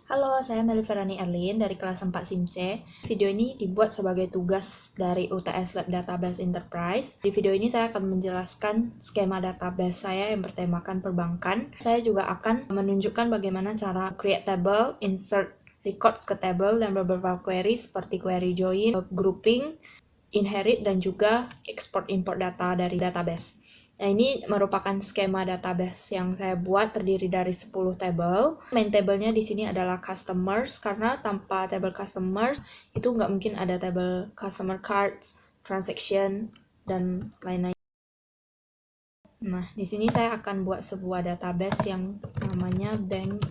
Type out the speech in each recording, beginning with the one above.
Halo, saya Meliverani Erlin dari kelas 4 SIMC. Video ini dibuat sebagai tugas dari UTS Lab Database Enterprise. Di video ini saya akan menjelaskan skema database saya yang bertemakan perbankan. Saya juga akan menunjukkan bagaimana cara create table, insert records ke table, dan beberapa query seperti query join, grouping, inherit, dan juga export-import data dari database. Nah, ini merupakan skema database yang saya buat, terdiri dari 10 table. Main table-nya di sini adalah customers, karena tanpa table customers itu nggak mungkin ada table customer cards, transaction, dan lain-lain. Nah, di sini saya akan buat sebuah database yang namanya Bank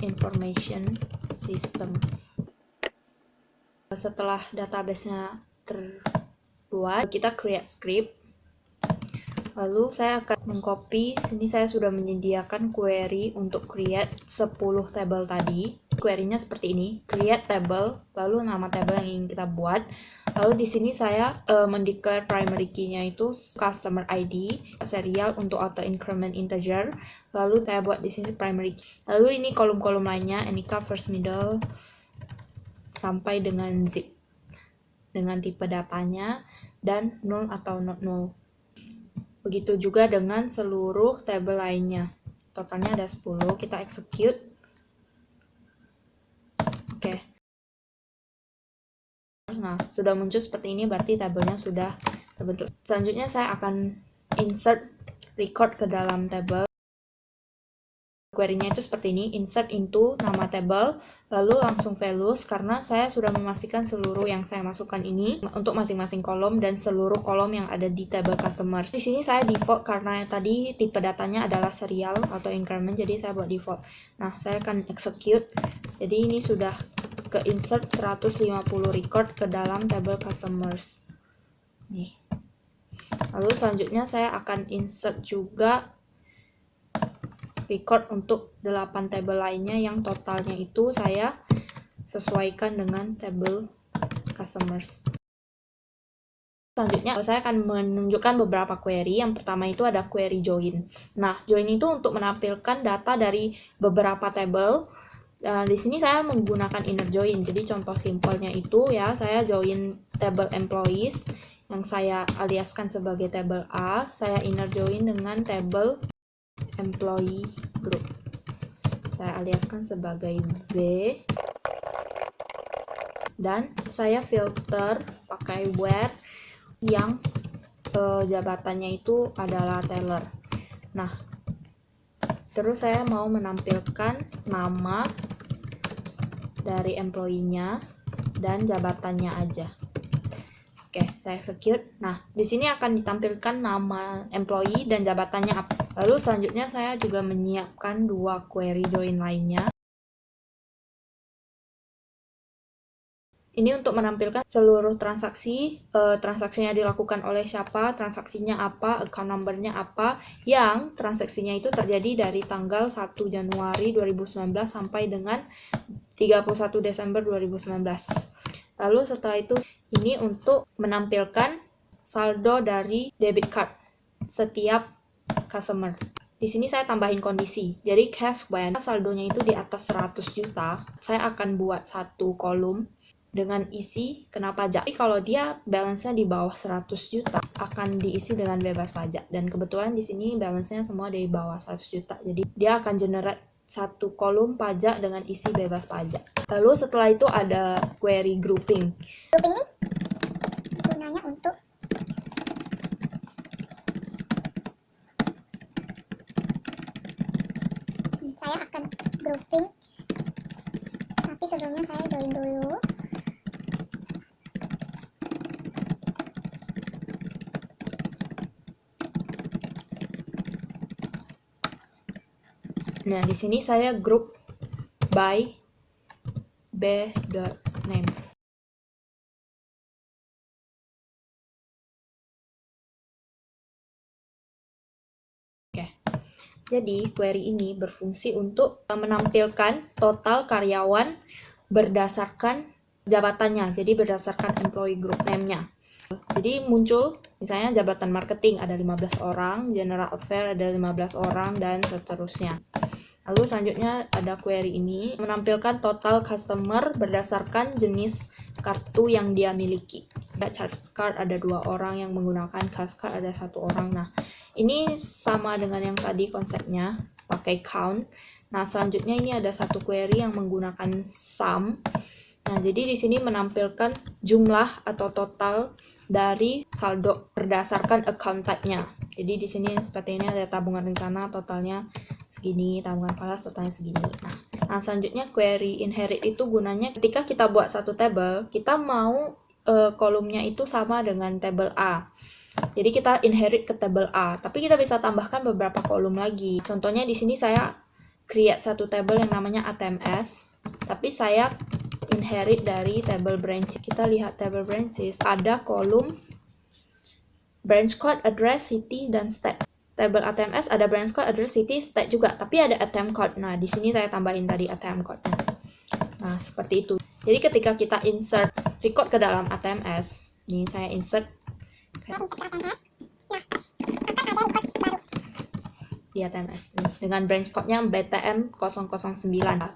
Information System. Setelah database-nya terbuat, kita create script. Lalu saya akan mengcopy, sini saya sudah menyediakan query untuk create 10 table tadi. Query-nya seperti ini, create table, lalu nama table yang ingin kita buat. Lalu di sini saya mendeclare primary key-nya itu customer ID, serial untuk auto increment integer. Lalu saya buat di sini primary key. Lalu ini kolom-kolom lainnya, NIK, first, middle, sampai dengan zip, dengan tipe datanya, dan null atau not null. Begitu juga dengan seluruh table lainnya. Totalnya ada 10, kita execute. Oke. Nah, sudah muncul seperti ini, berarti tabelnya sudah terbentuk. Selanjutnya saya akan insert record ke dalam table. Query-nya itu seperti ini, insert into nama table, lalu langsung values, karena saya sudah memastikan seluruh yang saya masukkan ini untuk masing-masing kolom dan seluruh kolom yang ada di table customers. Di sini saya default karena tadi tipe datanya adalah serial atau increment, jadi saya buat default. Nah, saya akan execute. Jadi ini sudah ke insert 150 record ke dalam table customers. Nih. Lalu selanjutnya saya akan insert juga record untuk 8 table lainnya yang totalnya itu saya sesuaikan dengan table customers. Selanjutnya saya akan menunjukkan beberapa query. Yang pertama itu ada query join. Nah, join itu untuk menampilkan data dari beberapa table. Di sini saya menggunakan inner join. Jadi contoh simpelnya itu ya, saya join table employees yang saya aliaskan sebagai table A, saya inner join dengan table employee group, saya aliaskan sebagai B, dan saya filter pakai where yang jabatannya itu adalah teller. Nah, terus saya mau menampilkan nama dari employee-nya dan jabatannya aja. Oke, saya execute. Nah, di sini akan ditampilkan nama employee dan jabatannya apa. Lalu selanjutnya saya juga menyiapkan 2 query join lainnya. Ini untuk menampilkan seluruh transaksi, transaksinya dilakukan oleh siapa, transaksinya apa, account number-nya apa, yang transaksinya itu terjadi dari tanggal 1 Januari 2019 sampai dengan 31 Desember 2019. Lalu setelah itu, ini untuk menampilkan saldo dari debit card setiap customer. Di sini saya tambahin kondisi. Jadi cash when saldonya itu di atas 100 juta, saya akan buat satu kolom dengan isi kena pajak. Jadi kalau dia balance-nya di bawah 100 juta akan diisi dengan bebas pajak. Dan kebetulan di sini balance-nya semua di bawah 100 juta. Jadi dia akan generate satu kolom pajak dengan isi bebas pajak. Lalu setelah itu ada query grouping. Grouping ini gunanya untuk saya akan grouping, tapi sebelumnya saya join dulu. Nah, di sini saya group by b.name. Oke. Jadi, query ini berfungsi untuk menampilkan total karyawan berdasarkan jabatannya. Jadi, berdasarkan employee group name-nya. Jadi, muncul misalnya jabatan marketing ada 15 orang, general affair ada 15 orang, dan seterusnya. Lalu selanjutnya ada query ini menampilkan total customer berdasarkan jenis kartu yang dia miliki. Charge card ada 2 orang yang menggunakan, cash card ada 1 orang. Nah, ini sama dengan yang tadi konsepnya, pakai count. Nah, selanjutnya ini ada satu query yang menggunakan sum. Nah, jadi di sini menampilkan jumlah atau total dari saldo berdasarkan account type-nya. Jadi di sini seperti ini ada tabungan rencana totalnya segini, tabungan falas totalnya segini. Nah, selanjutnya query inherit itu gunanya ketika kita buat satu table, kita mau kolomnya itu sama dengan table A. Jadi kita inherit ke table A, tapi kita bisa tambahkan beberapa kolom lagi. Contohnya di sini saya create satu table yang namanya ATMS, tapi saya inherit dari table branch. Kita lihat table branches, ada kolom branch code, address, city, dan state. Table ATMS ada branch code, address, city, state juga, tapi ada attempt code. Nah, di sini saya tambahin tadi attempt code-nya. Nah, seperti itu. Jadi ketika kita insert record ke dalam ATMS, nih saya insert di ATMS nih, dengan branch code-nya BTM 009.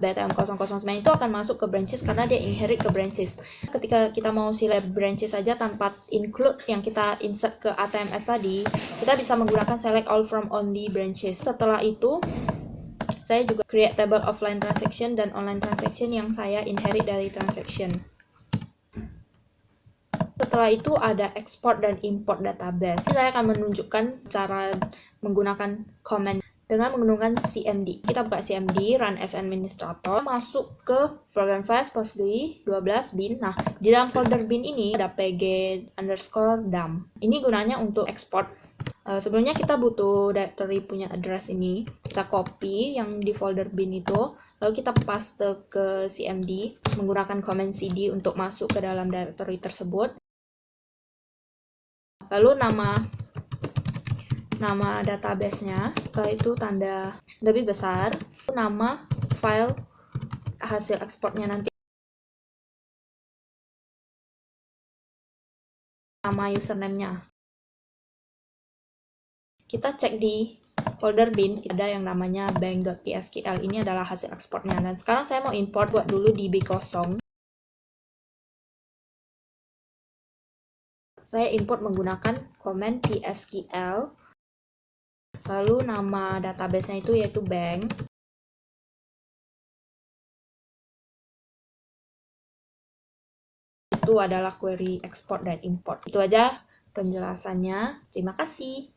BTM 009 itu akan masuk ke branches karena dia inherit ke branches. Ketika kita mau select branches saja tanpa include yang kita insert ke ATMS tadi, kita bisa menggunakan select all from only branches. Setelah itu, saya juga create table offline transaction dan online transaction yang saya inherit dari transaction. Setelah itu ada export dan import database. Saya akan menunjukkan cara menggunakan command dengan menggunakan CMD. Kita buka CMD, run as administrator, masuk ke program files Postgre 12 bin. Nah, di dalam folder bin ini ada pg_dump. Ini gunanya untuk export. Sebelumnya kita butuh directory punya address ini. Kita copy yang di folder bin itu, lalu kita paste ke CMD menggunakan command cd untuk masuk ke dalam directory tersebut. Lalu nama database-nya, setelah itu tanda lebih besar, nama file hasil ekspornya nanti, nama username-nya. Kita cek di folder bin, ada yang namanya bank.psql, ini adalah hasil ekspornya. Dan sekarang saya mau import, buat dulu DB kosong. Saya import menggunakan command psql, lalu nama database-nya itu yaitu bank. Itu adalah query export dan import. Itu aja penjelasannya. Terima kasih.